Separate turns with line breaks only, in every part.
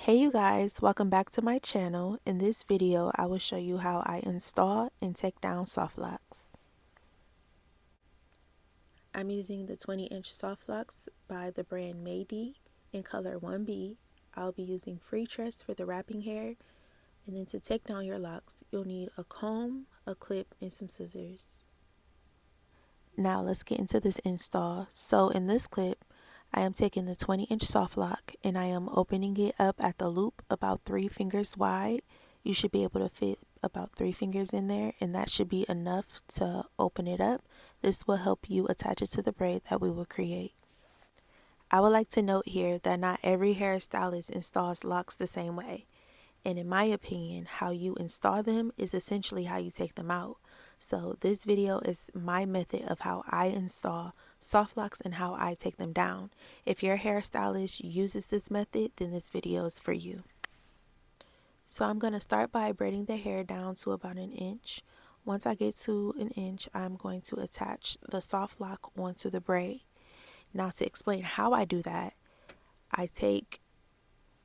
Hey you guys, welcome back to my channel. In this video, I will show you how I install and take down soft locks. I'm using the 20-inch soft locks by the brand Mayde in color 1B. I'll be using freetress for the wrapping hair. And then to take down your locks, you'll need a comb, a clip, and some scissors. Now let's get into this install. So in this clip, I am taking the 20-inch soft lock and I am opening it up at the loop about 3 fingers wide. You should be able to fit about 3 fingers in there, and that should be enough to open it up. This will help you attach it to the braid that we will create. I would like to note here that not every hairstylist installs locks the same way. And in my opinion, how you install them is essentially how you take them out. So this video is my method of how I install soft locks and how I take them down. If your hairstylist uses this method, then this video is for you. So I'm going to start by braiding the hair down to about 1 inch. Once I get to 1 inch, I'm going to attach the soft lock onto the braid. Now to explain how I do that, I take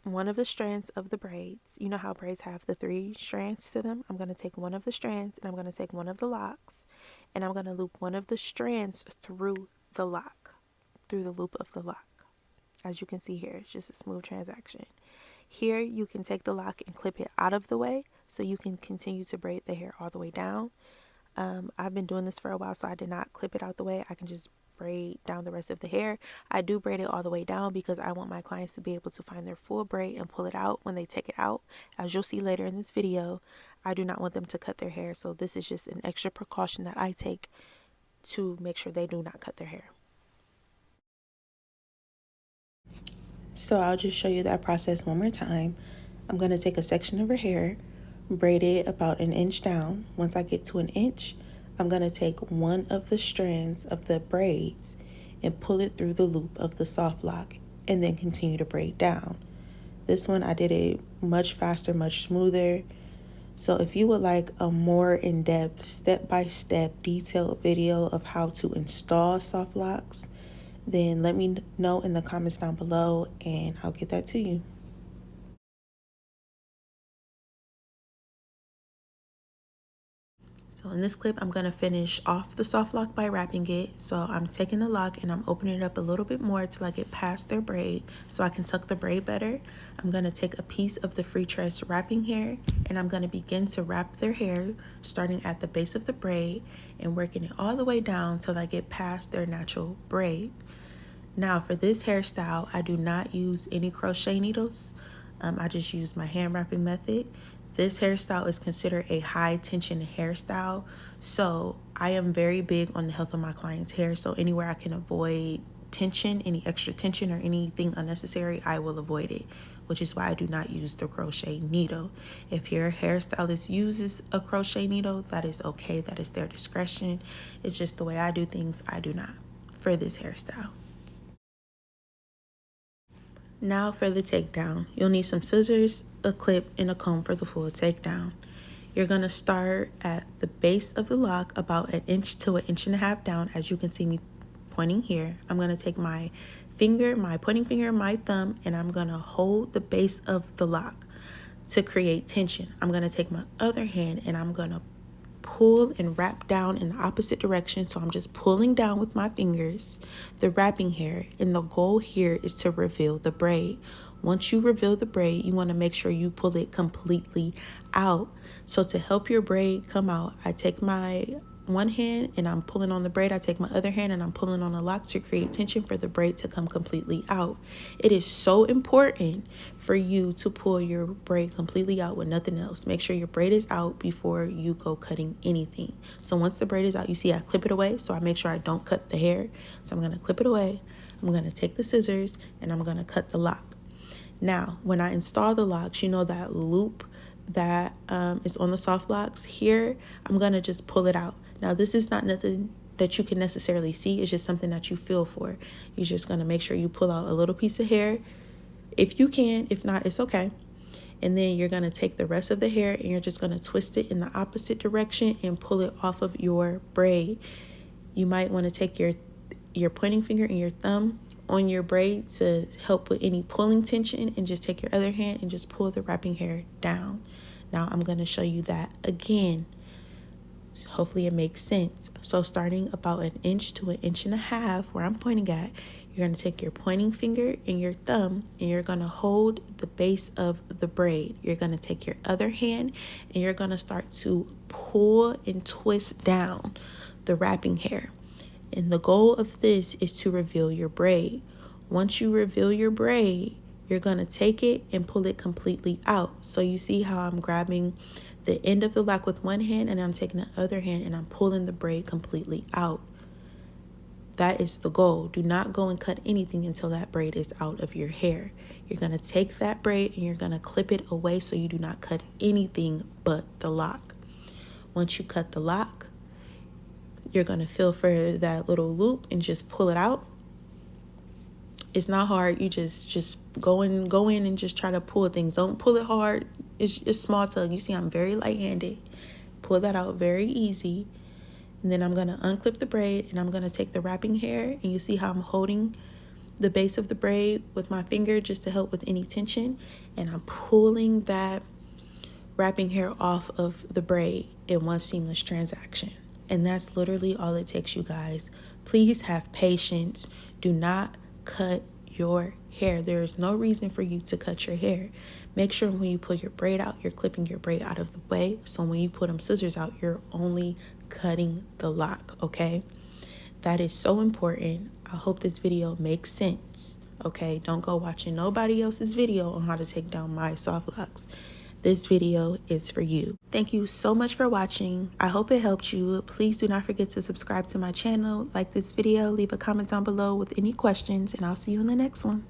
one of the strands of the braids. You know how braids have the 3 strands to them? I'm going to take one of the strands and I'm going to take one of the locks and I'm going to loop one of the strands through the lock, through the loop of the lock. As you can see here, it's just a smooth transaction. Here you can take the lock and clip it out of the way so you can continue to braid the hair all the way down. I've been doing this for a while, so I did not clip it out the way. I can just braid down the rest of the hair. I do braid it all the way down because I want my clients to be able to find their full braid and pull it out when they take it out. As you'll see later in this video, I do not want them to cut their hair, so this is just an extra precaution that I take to make sure they do not cut their hair. So I'll just show you that process one more time. I'm going to take a section of her hair, braid it about 1 inch down. Once I get to 1 inch, I'm going to take one of the strands of the braids and pull it through the loop of the soft lock and then continue to braid down. This one I did it much faster, much smoother. So if you would like a more in-depth, step-by-step detailed video of how to install soft locks, then let me know in the comments down below and I'll get that to you. So in this clip, I'm going to finish off the soft lock by wrapping it. So I'm taking the lock and I'm opening it up a little bit more till I get past their braid so I can tuck the braid better. I'm going to take a piece of the freetress wrapping hair and I'm going to begin to wrap their hair starting at the base of the braid and working it all the way down till I get past their natural braid. Now for this hairstyle, I do not use any crochet needles. I just use my hand wrapping method. This hairstyle is considered a high tension hairstyle. So I am very big on the health of my client's hair. So anywhere I can avoid tension, any extra tension or anything unnecessary, I will avoid it, which is why I do not use the crochet needle. If your hairstylist uses a crochet needle, that is okay. That is their discretion. It's just the way I do things. I do not for this hairstyle. Now for the takedown, you'll need some scissors, a clip, and a comb for the full takedown. You're going to start at the base of the lock about 1 inch to 1.5 inches down, as you can see me pointing here. I'm going to take my finger, my pointing finger, my thumb, and I'm going to hold the base of the lock to create tension. I'm going to take my other hand and I'm going to pull and wrap down in the opposite direction. So I'm just pulling down with my fingers the wrapping hair, and the goal here is to reveal the braid. Once you reveal the braid, you want to make sure you pull it completely out. So to help your braid come out, I take my one hand and I'm pulling on the braid. I take my other hand and I'm pulling on the lock to create tension for the braid to come completely out. It is so important for you to pull your braid completely out with nothing else. Make sure your braid is out before you go cutting anything. So once the braid is out, you see I clip it away, so I make sure I don't cut the hair. So I'm going to clip it away. I'm going to take the scissors and I'm going to cut the lock. Now, when I install the locks, you know that loop that is on the soft locks here, I'm going to just pull it out. Now, this is not nothing that you can necessarily see. It's just something that you feel for. You're just going to make sure you pull out a little piece of hair if you can. If not, it's okay. And then you're going to take the rest of the hair and you're just going to twist it in the opposite direction and pull it off of your braid. You might want to take your pointing finger and your thumb, on your braid to help with any pulling tension, and just take your other hand and just pull the wrapping hair down. Now I'm going to show you that again. Hopefully it makes sense. So starting about 1 to 1.5 inches where I'm pointing at, you're going to take your pointing finger and your thumb, and you're going to hold the base of the braid. You're going to take your other hand and you're going to start to pull and twist down the wrapping hair. And the goal of this is to reveal your braid. Once you reveal your braid, you're going to take it and pull it completely out. So you see how I'm grabbing the end of the lock with one hand, and I'm taking the other hand and I'm pulling the braid completely out. That is the goal. Do not go and cut anything until that braid is out of your hair. You're going to take that braid and you're going to clip it away so you do not cut anything but the lock. Once you cut the lock, you're going to feel for that little loop and just pull it out. It's not hard. You just go in and just try to pull things. Don't pull it hard. It's small tug. You see I'm very light-handed. Pull that out very easy. And then I'm going to unclip the braid and I'm going to take the wrapping hair, and you see how I'm holding the base of the braid with my finger just to help with any tension, and I'm pulling that wrapping hair off of the braid in one seamless transaction. And that's literally all it takes, you guys. Please have patience. Do not cut your hair. There is no reason for you to cut your hair. Make sure when you pull your braid out, you're clipping your braid out of the way. So when you put them scissors out, you're only cutting the lock, okay? That is so important. I hope this video makes sense, okay? Don't go watching nobody else's video on how to take down my soft locks. This video is for you. Thank you so much for watching. I hope it helped you. Please do not forget to subscribe to my channel, like this video, leave a comment down below with any questions, and I'll see you in the next one.